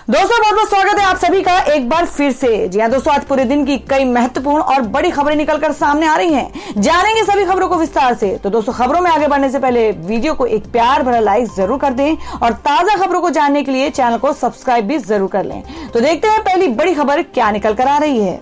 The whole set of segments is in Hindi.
दोस्तों बहुत बहुत स्वागत है आप सभी का एक बार फिर से। जी हां दोस्तों, आज पूरे दिन की कई महत्वपूर्ण और बड़ी खबरें निकलकर सामने आ रही हैं। जानेंगे सभी खबरों को विस्तार से। तो दोस्तों, खबरों में आगे बढ़ने से पहले वीडियो को एक प्यार भरा लाइक जरूर कर दें और ताजा खबरों को जानने के लिए चैनल को सब्सक्राइब भी जरूर कर लें। तो देखते हैं पहली बड़ी खबर क्या निकल कर आ रही है।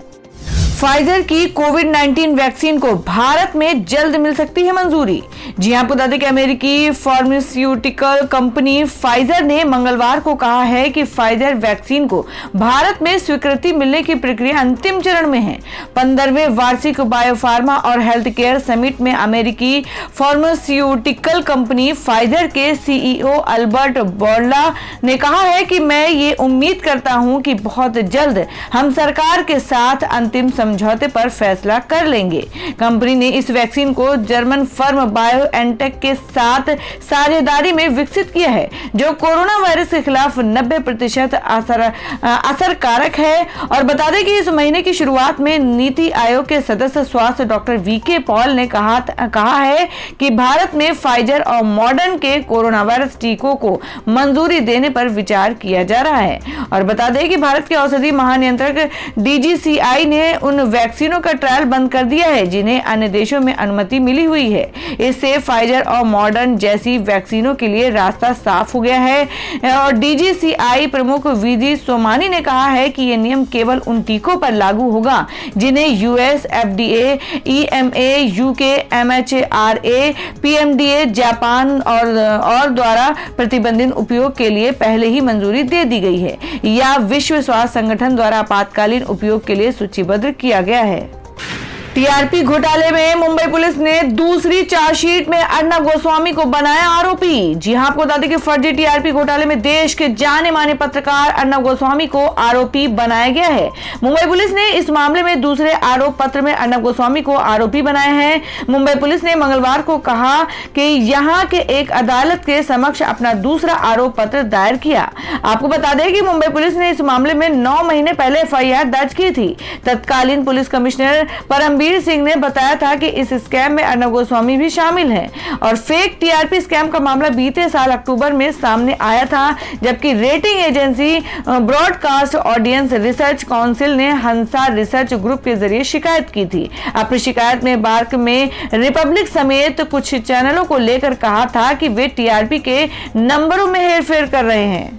फाइजर की कोविड-19 वैक्सीन को भारत में जल्द मिल सकती है मंजूरी। जी हां, आपको बता दें कि अमेरिकी फार्मास्यूटिकल कंपनी फाइजर ने मंगलवार को कहा है कि फाइजर वैक्सीन को भारत में स्वीकृति मिलने की प्रक्रिया अंतिम चरण में है। 15वें वार्षिक बायोफार्मा और हेल्थ केयर समिट में अमेरिकी फार्मास्यूटिकल कंपनी फाइजर के सीईओ अल्बर्ट बोर्ला ने कहा है कि मैं ये उम्मीद करता हूं कि बहुत जल्द हम सरकार के साथ अंतिम समझौते पर फैसला कर लेंगे। कंपनी ने इस वैक्सीन को जर्मन फर्म बायोएनटेक के साथ साझेदारी में विकसित किया है, जो कोरोना वायरस के खिलाफ 90% असरकारक है। और बता दें कि इस महीने की शुरुआत में नीति आयोग के सदस्य स्वास्थ्य डॉक्टर वीके पॉल ने कहा है कि भारत में फाइजर और मॉडर्न के कोरोना वायरस टीकों को मंजूरी देने पर विचार किया जा रहा है। और बता दें कि भारत के औषधि महानियंत्रक डीजीसीआई ने उन वैक्सीनों का ट्रायल बंद कर दिया है जिन्हें अन्य देशों में अनुमति मिली हुई है। इससे फाइजर और मॉडर्न जैसी वैक्सीनों के लिए रास्ता साफ हो गया है। और डीजीसीआई प्रमुख वीजी सोमानी ने कहा है कि यह नियम केवल उन टीकों पर लागू होगा जिन्हें US FDA, EMA, UK, MHRA, PMDA, Japan और द्वारा प्रतिबंधित उपयोग के लिए पहले ही मंजूरी दे दी गई है या विश्व स्वास्थ्य संगठन द्वारा आपातकालीन उपयोग के लिए सूचीबद्ध किया गया है। टीआरपी घोटाले में मुंबई पुलिस ने दूसरी चार्जशीट में अर्नब गोस्वामी को बनाया आरोपी। जी हां, आपको बता दें कि फर्जी टीआरपी घोटाले में देश के जाने माने पत्रकार अर्नब गोस्वामी को आरोपी बनाया गया है। मुंबई पुलिस ने इस मामले में दूसरे आरोप पत्र में अर्नब गोस्वामी को आरोपी बनाया है। मुंबई पुलिस ने मंगलवार को कहा कि यहां के एक अदालत के समक्ष अपना दूसरा आरोप पत्र दायर किया। आपको बता दें कि मुंबई पुलिस ने इस मामले में 9 महीने पहले एफआईआर दर्ज की थी। तत्कालीन पुलिस कमिश्नर परमबीर सिंह ने बताया था कि इस स्कैम में अर्नब गोस्वामी भी शामिल हैं। और फेक टीआरपी स्कैम का मामला बीते साल अक्टूबर में सामने आया था, जबकि rating agency broadcast audience research council ने हंसा रिसर्च ग्रुप के जरिए शिकायत की थी। अपनी शिकायत में बार्क में रिपब्लिक समेत कुछ चैनलों को लेकर कहा था कि वे टीआरपी के नंबरों में हेरफेर कर रहे हैं।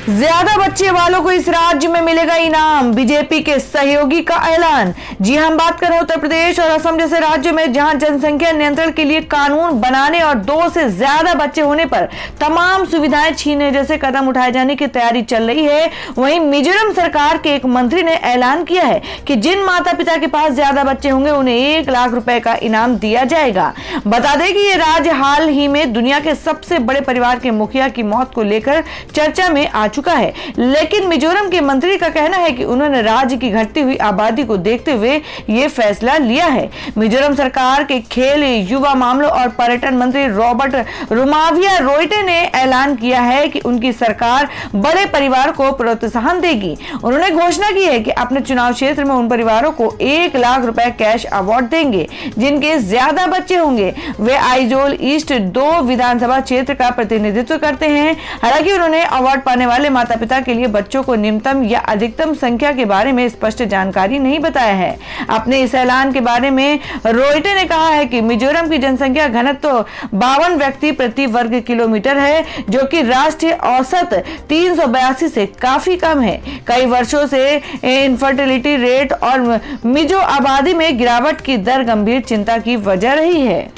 ज्यादा बच्चे वालों को इस राज्य में मिलेगा इनाम, बीजेपी के सहयोगी का ऐलान। जी हम बात कर रहे हैं उत्तर प्रदेश और असम जैसे राज्यों में जहां जनसंख्या नियंत्रण के लिए कानून बनाने और 2 से ज्यादा बच्चे होने पर तमाम सुविधाएं छीनने जैसे कदम उठाए जाने की तैयारी चल रही है। वहीं मिजोरम सरकार के एक मंत्री ने ऐलान किया है कि जिन माता पिता के पास ज्यादा बच्चे होंगे उन्हें 1 लाख रुपए का इनाम दिया जाएगा। बता दें कि ये राज्य हाल ही में दुनिया के सबसे बड़े परिवार के मुखिया की मौत को लेकर चर्चा में आ चुका है, लेकिन मिजोरम के मंत्री का कहना है कि उन्होंने राज्य की घटती हुई आबादी को देखते हुए यह फैसला लिया है। मिजोरम सरकार के खेल, युवा मामलों और पर्यटन मंत्री रॉबर्ट रुमाविया रोइटे ने ऐलान किया है कि उनकी सरकार बड़े परिवार को प्रोत्साहन देगी। उन्होंने घोषणा की है कि अपने चुनाव क्षेत्र में उन परिवारों को 1 लाख रुपए कैश अवार्ड देंगे जिनके ज्यादा बच्चे होंगे। वे आइजोल ईस्ट 2 विधानसभा क्षेत्र का प्रतिनिधित्व करते हैं। हालांकि उन्होंने अवार्ड पाने वाले माता पिता के लिए बच्चों को न्यूनतम या अधिकतम संख्या के बारे में स्पष्ट जानकारी नहीं बताया है। अपने इस ऐलान के बारे में रोइटे ने कहा है कि मिजोरम की जनसंख्या घनत्व 52 व्यक्ति प्रति वर्ग किलोमीटर है, जो कि राष्ट्रीय औसत 382 से काफी कम है। कई वर्षों से इनफर्टिलिटी रेट और मिजो आबादी में गिरावट की दर गंभीर चिंता की वजह रही है।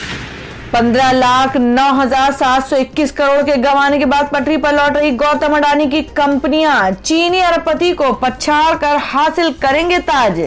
15,09,721 करोड़ के गंवाने के बाद पटरी पर लौट रही गौतम अडानी की कंपनियां चीनी अरबपति को पछाड़ कर हासिल करेंगे ताज।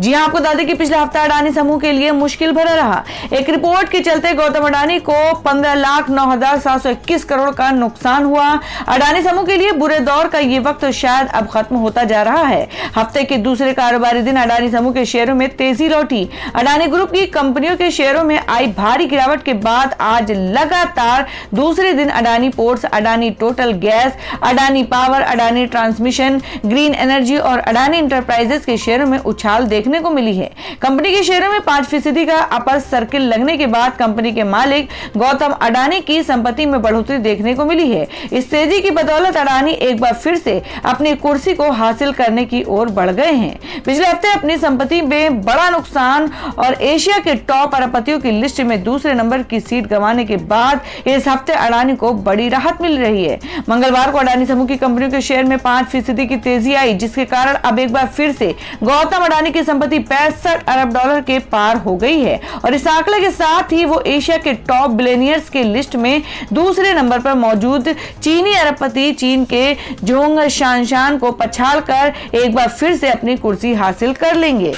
जी हां, आपको बता दें कि पिछले हफ्ता अडानी समूह के लिए मुश्किल भरा रहा। एक रिपोर्ट के चलते गौतम अडानी को 15,09,721 करोड़ का नुकसान हुआ। अडानी समूह के लिए बुरे दौर का ये वक्त शायद अब खत्म होता जा रहा है। हफ्ते के दूसरे कारोबारी दिन अडानी समूह के शेयरों में तेजी लौटी। अडानी ग्रुप की कंपनियों के शेयरों में आई भारी गिरावट के बाद आज लगातार दूसरे दिन Adani ports, Adani total gas, Adani power, Adani transmission, green energy और अडानी इंटरप्राइजेस के शेयरों में उछाल देखने को मिली है। कंपनी के शेयरों में 5% का अपर सर्किल लगने के बाद कंपनी के मालिक गौतम अडानी की संपत्ति में बढ़ोतरी देखने को मिली है। इस तेजी की बदौलत अडानी एक बार फिर से अपनी कुर्सी को हासिल करने की ओर बढ़ गए हैं। पिछले हफ्ते अपनी संपत्ति में बड़ा नुकसान और एशिया के टॉप अरबपतियों की लिस्ट में दूसरे नंबर की सीट गंवाने के बाद इस हफ्ते अडानी को बड़ी राहत मिल रही है। मंगलवार को अडानी समूह की कंपनियों के शेयर में 5% की तेजी आई, जिसके कारण अब एक बार फिर से गौतम अडानी की संपत्ति 65 अरब डॉलर के पार हो गई है और इस आंकड़े के साथ ही वो एशिया के टॉप बिलियनियर्स के लिस्ट में दूसरे नंबर पर मौजूद चीनी अरबपति चीन के जोंग शानशान को पछाड़कर एक बार फिर से अपनी कुर्सी हासिल कर लेंगे।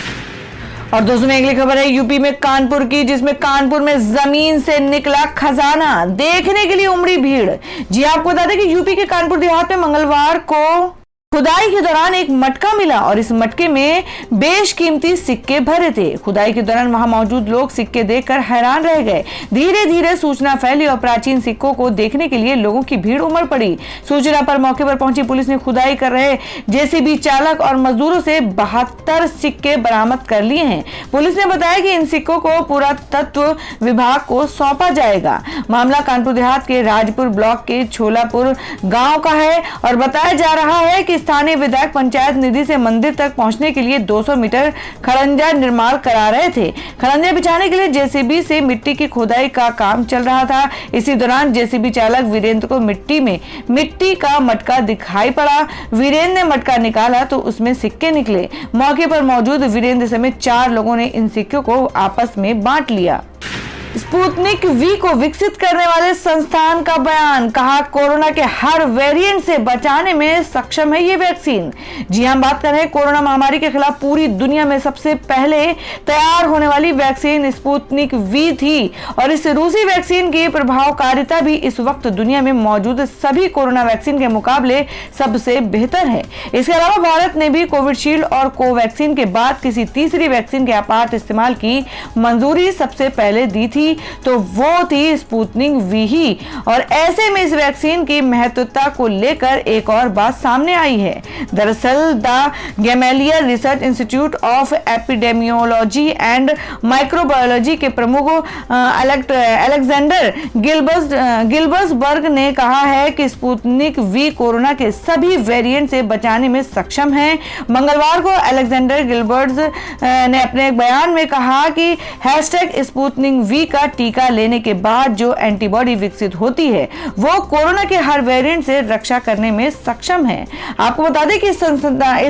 और दोस्तों में अगली खबर है यूपी में कानपुर की, जिसमें कानपुर में जमीन से निकला खजाना देखने के लिए उमड़ी भीड़। जी आपको बता दें कि यूपी के कानपुर देहात में मंगलवार को खुदाई के दौरान एक मटका मिला और इस मटके में बेशकीमती सिक्के भरे थे। खुदाई के दौरान वहां मौजूद लोग सिक्के देखकर हैरान रह गए। धीरे धीरे सूचना फैली और प्राचीन सिक्कों को देखने के लिए लोगों की भीड़ उमड़ पड़ी। सूचना पर मौके पर पहुंची पुलिस ने खुदाई कर रहे जेसीबी चालक और मजदूरों से 72 सिक्के बरामद कर लिए हैं। पुलिस ने बताया कि इन सिक्कों को पुरातत्व विभाग को सौंपा जाएगा। मामला कानपुर देहात के राजपुर ब्लॉक के छोलापुर गाँव का है और बताया जा रहा है कि स्थानीय विधायक पंचायत निधि से मंदिर तक पहुंचने के लिए 200 मीटर खड़ंजा निर्माण करा रहे थे। खड़ंजा बिछाने के लिए जेसीबी से मिट्टी की खुदाई का काम चल रहा था। इसी दौरान जेसीबी चालक वीरेंद्र को मिट्टी का मटका दिखाई पड़ा। वीरेंद्र ने मटका निकाला तो उसमें सिक्के निकले। मौके पर मौजूद वीरेंद्र समेत 4 लोगों ने इन सिक्कों को आपस में बांट लिया। स्पुतनिक वी को विकसित करने वाले संस्थान का बयान, कहा कोरोना के हर वेरिएंट से बचाने में सक्षम है ये वैक्सीन। जी हम बात कर रहे हैं कोरोना महामारी के खिलाफ पूरी दुनिया में सबसे पहले तैयार होने वाली वैक्सीन स्पुतनिक वी थी और इस रूसी वैक्सीन की प्रभावकारिता भी इस वक्त दुनिया में मौजूद सभी कोरोना वैक्सीन के मुकाबले सबसे बेहतर है। इसके अलावा भारत ने भी कोविशील्ड और कोवैक्सीन के बाद किसी तीसरी वैक्सीन के आपात इस्तेमाल की मंजूरी सबसे पहले दी थी, तो वो थी स्पुतनिक वी ही। और ऐसे में इस वैक्सीन की महत्वता को लेकर एक और बात सामने आई है। दरअसल the Gamaleya research institute of epidemiology and microbiology के प्रमुख अलेक्जेंडर गिल्बर्सबर्ग ने कहा है कि स्पुतनिक वी कोरोना के सभी वेरिएंट से बचाने में सक्षम है। मंगलवार को अलेक्जेंडर गिल्बर्स ने अपने एक बयान में कहा कि #स्पुतनिक वी का टीका लेने के बाद जो एंटीबॉडी विकसित होती है वो कोरोना के हर वेरिएंट से रक्षा करने में सक्षम है। आपको बता दें कि इस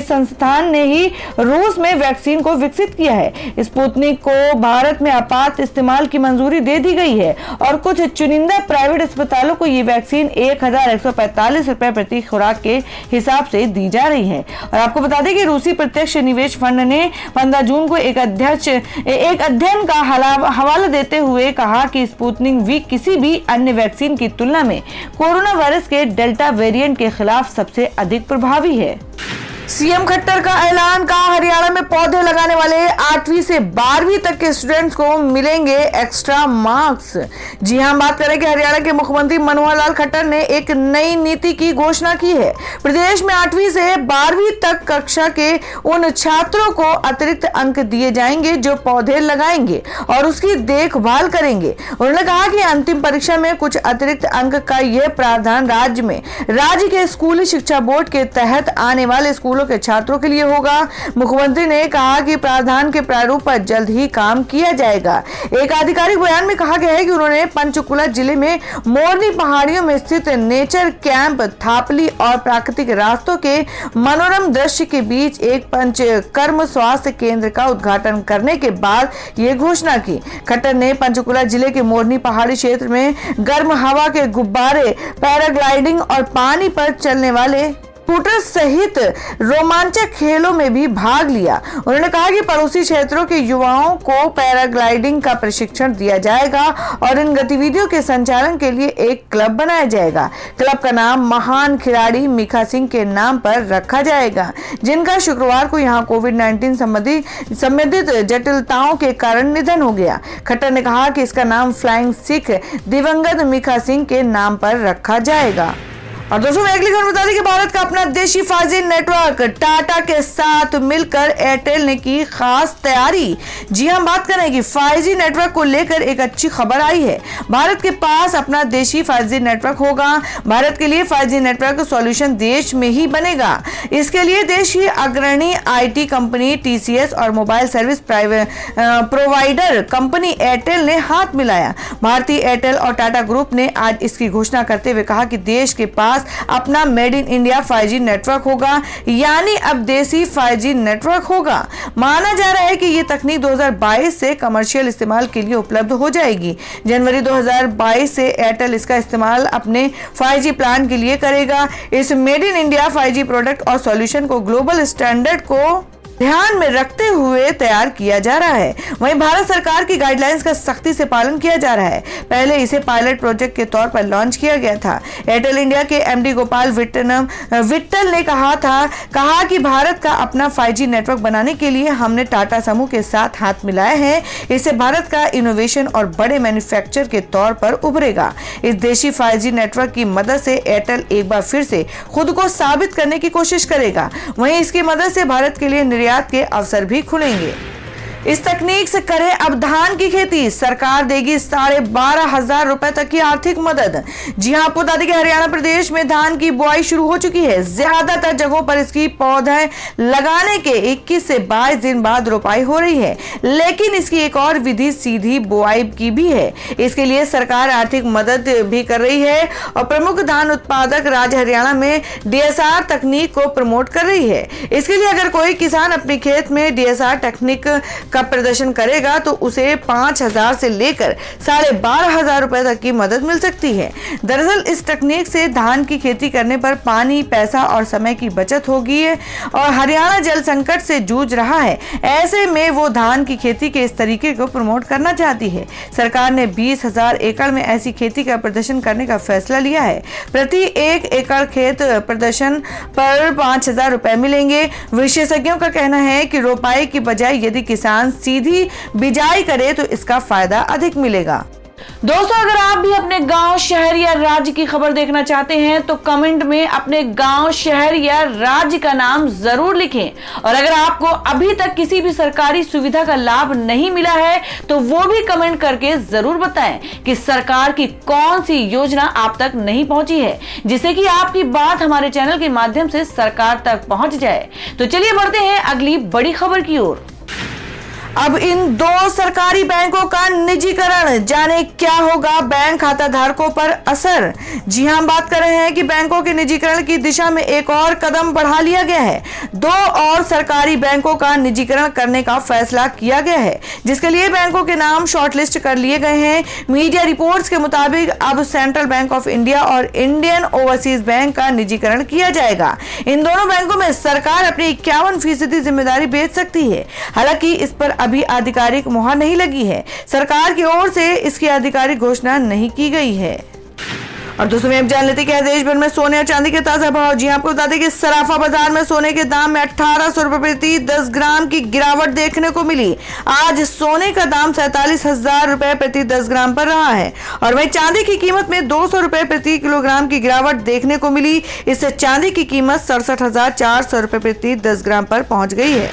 संस्थान ने ही रूस में वैक्सीन को विकसित किया है। स्पुतनिक को भारत में आपात इस्तेमाल की मंजूरी दे दी गई है और कुछ चुनिंदा प्राइवेट अस्पतालों को ये वैक्सीन 1145 रुपए प्रति खुराक के हिसाब से दी जा रही है। और आपको बता दें कि रूसी प्रत्यक्ष निवेश फंड ने 15 जून को एक अध्ययन का हवाला देते हुए कहा कि स्पुतनिक वी किसी भी अन्य वैक्सीन की तुलना में कोरोना वायरस के डेल्टा वेरिएंट के खिलाफ सबसे अधिक प्रभावी है। सीएम खट्टर का ऐलान, कहा हरियाणा में पौधे लगाने वाले 8वीं से 12वीं तक के स्टूडेंट्स को मिलेंगे एक्स्ट्रा मार्क्स। जी हां, बात करें कि हरियाणा के मुख्यमंत्री मनोहर लाल खट्टर ने एक नई नीति की घोषणा की है। प्रदेश में 8वीं से 12वीं तक कक्षा के उन छात्रों को अतिरिक्त अंक दिए जाएंगे जो पौधे लगाएंगे और उसकी देखभाल करेंगे। उन्होंने कहा कि अंतिम परीक्षा में कुछ अतिरिक्त अंक का यह प्रावधान राज्य के स्कूली शिक्षा बोर्ड के तहत आने वाले स्कूलों के छात्रों के लिए होगा। मुख्यमंत्री ने कहा कि प्रावधान के प्रारूप पर जल्द ही काम किया जाएगा। एक आधिकारिक बयान में कहा गया है कि उन्होंने पंचकुला जिले में मोरनी पहाड़ियों में स्थित नेचर कैंप थापली और प्राकृतिक रास्तों के मनोरम दृश्य के बीच एक पंचकर्म स्वास्थ्य केंद्र का उद्घाटन करने के बाद ये घोषणा की। खट्टर ने पंचकुला जिले के मोरनी पहाड़ी क्षेत्र में गर्म हवा के गुब्बारे, पैराग्लाइडिंग और पानी पर चलने वाले स्कूटर सहित रोमांचक खेलों में भी भाग लिया। उन्होंने कहा कि पड़ोसी क्षेत्रों के युवाओं को पैराग्लाइडिंग का प्रशिक्षण दिया जाएगा और इन गतिविधियों के संचालन के लिए एक क्लब बनाया जाएगा। क्लब का नाम महान खिलाड़ी मिखा सिंह के नाम पर रखा जाएगा, जिनका शुक्रवार को यहां कोविड-19 संबंधित जटिलताओं के कारण निधन हो गया। खट्टर ने कहा कि इसका नाम फ्लाइंग सिख दिवंगत मिखा सिंह के नाम पर रखा जाएगा। और दोस्तों मैं अगली खबर बता दें कि भारत का अपना देशी 5G नेटवर्क टाटा के साथ मिलकर एयरटेल ने की खास तैयारी। जी हम बात करें कि 5G नेटवर्क को लेकर एक अच्छी खबर आई है। भारत के पास अपना देशी 5G नेटवर्क होगा। भारत के लिए 5G नेटवर्क सॉल्यूशन देश में ही बनेगा। इसके लिए देश की अग्रणी IT कंपनी TCS और mobile service provider company Airtel ने हाथ मिलाया। भारतीय एयरटेल और टाटा ग्रुप ने आज इसकी घोषणा करते हुए कहा कि देश के पास अपना made in India 5G network होगा, यानी अब देसी 5G नेटवर्क होगा। माना जा रहा है कि यह तकनीक 2022 से कमर्शियल इस्तेमाल के लिए उपलब्ध हो जाएगी। जनवरी 2022 से एयरटेल इसका इस्तेमाल अपने 5G प्लान के लिए करेगा। इस made in India 5G product और सॉल्यूशन को ग्लोबल स्टैंडर्ड को ध्यान में रखते हुए तैयार किया जा रहा है। वहीं भारत सरकार की गाइडलाइंस का सख्ती से पालन किया जा रहा है। पहले इसे पायलट प्रोजेक्ट के तौर पर लॉन्च किया गया था। एयरटेल इंडिया के MD गोपाल विट्टल ने कहा कि भारत का अपना 5G नेटवर्क बनाने के लिए हमने टाटा समूह के साथ हाथ मिलाए हैं। इससे भारत का इनोवेशन और बड़े मैन्युफैक्चरर के तौर पर उभरेगा। इस देशी 5G नेटवर्क की मदद से एयरटेल एक बार फिर से खुद को साबित करने की कोशिश करेगा। वहीं इसकी मदद से भारत के लिए निर्यात के अवसर भी खुलेंगे। इस तकनीक से करें अब धान की खेती, सरकार देगी 12,500 रुपए तक की आर्थिक मदद। जी हां, आपको बता दें कि हरियाणा प्रदेश में धान की बुआई शुरू हो चुकी है। ज्यादातर जगहों पर इसकी पौधे लगाने के 21 से 22 दिन बाद रोपाई हो रही है, लेकिन इसकी एक और विधि सीधी बुआई की भी है। इसके लिए सरकार आर्थिक मदद भी कर रही है और प्रमुख धान उत्पादक राज्य हरियाणा में DSR तकनीक को प्रमोट कर रही है। इसके लिए अगर कोई किसान अपने खेत में DSR तकनीक का प्रदर्शन करेगा तो उसे 5,000 से लेकर 12,500 रुपए तक की मदद मिल सकती है। दरअसल इस तकनीक से धान की खेती करने पर पानी, पैसा और समय की बचत होगी और हरियाणा जल संकट से जूझ रहा है। ऐसे में वो धान की खेती के इस तरीके को प्रमोट करना चाहती है। सरकार ने 20,000 एकड़ में ऐसी खेती का प्रदर्शन करने का फैसला लिया है। प्रति 1 एकड़ खेत प्रदर्शन पर 5,000 रुपए मिलेंगे। विशेषज्ञों का कहना है कि रोपाई की बजाय यदि किसान सीधी बिजाई करे तो इसका फायदा अधिक मिलेगा। दोस्तों अगर आप भी अपने गांव, शहर या राज्य की खबर देखना चाहते हैं तो कमेंट में अपने गांव, शहर या राज्य का नाम जरूर लिखें। और अगर आपको अभी तक किसी भी सरकारी सुविधा का लाभ नहीं मिला है तो वो भी कमेंट करके जरूर बताएं कि सरकार की कौन सी योजना आप तक नहीं पहुंची है, जिससे कि आपकी बात हमारे चैनल के माध्यम से सरकार तक पहुंच जाए। तो चलिए बढ़ते हैं अगली बड़ी खबर की ओर। अब इन 2 सरकारी बैंकों का निजीकरण, जाने क्या होगा बैंक खाता धारकों पर असर। जी हां, बात कर रहे हैं कि बैंकों के निजीकरण की दिशा में एक और कदम बढ़ा लिया गया है। 2 और सरकारी बैंकों का निजीकरण करने का फैसला किया गया है, जिसके लिए बैंकों के नाम शॉर्टलिस्ट कर लिए गए हैं। मीडिया रिपोर्ट्स के मुताबिक अब सेंट्रल बैंक ऑफ इंडिया और इंडियन ओवरसीज बैंक का निजीकरण किया जाएगा। इन दोनों बैंकों में सरकार अपनी 51% जिम्मेदारी बेच सकती है। हालांकि इस पर अभी आधिकारिक मुहर नहीं लगी है। सरकार की ओर से इसकी आधिकारिक घोषणा नहीं की गई है। और दोस्तों में अब जान लेते हैं देश भर में सोने और चांदी के ताजा भाव। जी आपको बता दें कि सराफा बाजार में सोने के दाम में 1800 रुपए प्रति 10 ग्राम की गिरावट देखने को मिली। आज सोने का दाम 47,000 रुपए प्रति 10 ग्राम पर रहा है और वहीं चांदी की कीमत में 200 रुपए प्रति किलोग्राम की गिरावट देखने को मिली। इससे चांदी की कीमत 67,400 रुपए प्रति 10 ग्राम पर पहुंच गई है।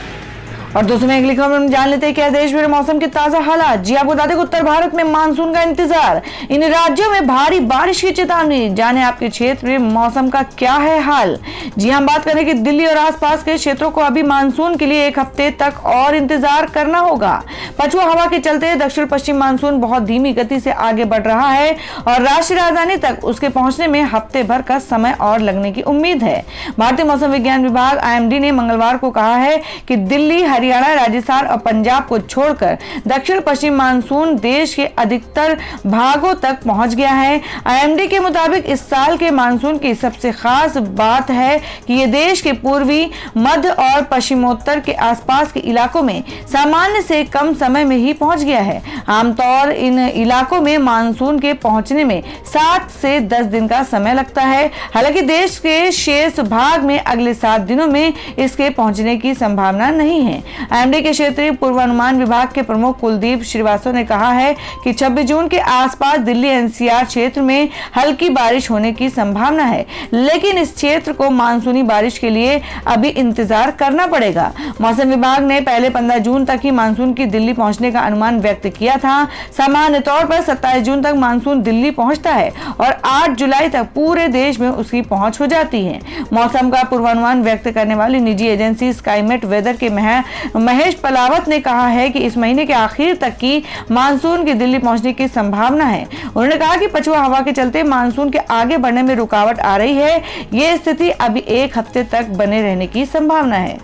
और दोस्तों में अगली खबर हम जान लेते हैं क्या देश भर मौसम के ताजा हालात। जी आपको बता दें उत्तर भारत में मानसून का इंतजार, इन राज्यों में भारी बारिश की चेतावनी। जाने आपके क्षेत्र में मौसम का क्या है हाल। जी हम बात करें कि दिल्ली और आसपास के क्षेत्रों को अभी मानसून के लिए 1 हफ्ते तक और इंतजार करना होगा। पछुआ हवा के चलते दक्षिण पश्चिम मानसून बहुत धीमी गति से आगे बढ़ रहा है और राष्ट्रीय राजधानी तक उसके पहुंचने में हफ्ते भर का समय और लगने की उम्मीद है। भारतीय मौसम विज्ञान विभाग IMD ने मंगलवार को कहा है कि दिल्ली, हरियाणा, राजस्थान और पंजाब को छोड़कर दक्षिण पश्चिम मानसून देश के अधिकतर भागों तक पहुंच गया है। आईएमडी के मुताबिक इस साल के मानसून की सबसे खास बात है कि ये देश के पूर्वी, मध्य और पश्चिमोत्तर के आसपास के इलाकों में सामान्य से कम समय में ही पहुंच गया है। आमतौर इन इलाकों में मानसून के पहुंचने में 7 से 10 दिन का समय लगता है। हालांकि देश के शेष भाग में अगले 7 दिनों में इसके पहुंचने की संभावना नहीं है। आईएमडी के क्षेत्रीय पूर्वानुमान विभाग के प्रमुख कुलदीप श्रीवास्तव ने कहा है कि 26 जून के आसपास दिल्ली एनसीआर क्षेत्र में हल्की बारिश होने की संभावना है, लेकिन इस क्षेत्र को मानसूनी बारिश के लिए अभी इंतजार करना पड़ेगा। मौसम विभाग ने पहले 15 जून तक ही मानसून की दिल्ली पहुंचने का अनुमान व्यक्त किया था। सामान्य तौर पर 27 जून तक मानसून दिल्ली पहुंचता है और 8 जुलाई तक पूरे देश में उसकी पहुंच हो जाती है। मौसम का पूर्वानुमान व्यक्त करने वाली निजी एजेंसी स्काईमेट वेदर के महेश पलावत ने कहा है कि इस महीने के आखिर तक की मानसून की दिल्ली पहुंचने की संभावना है। उन्होंने कहा कि पछुआ हवा के चलते मानसून के आगे बढ़ने में रुकावट आ रही है। ये स्थिति अभी 1 हफ्ते तक बने रहने की संभावना है।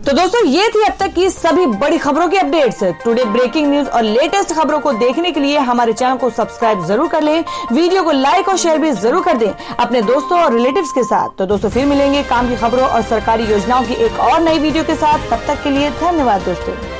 तो दोस्तों, ये थी अब तक की सभी बड़ी खबरों की अपडेट्स। टुडे ब्रेकिंग न्यूज और लेटेस्ट खबरों को देखने के लिए हमारे चैनल को सब्सक्राइब जरूर कर लें, वीडियो को लाइक और शेयर भी जरूर कर दें अपने दोस्तों और रिलेटिव्स के साथ। तो दोस्तों, फिर मिलेंगे काम की खबरों और सरकारी योजनाओं की एक और नई वीडियो के साथ। तब तक के लिए धन्यवाद दोस्तों।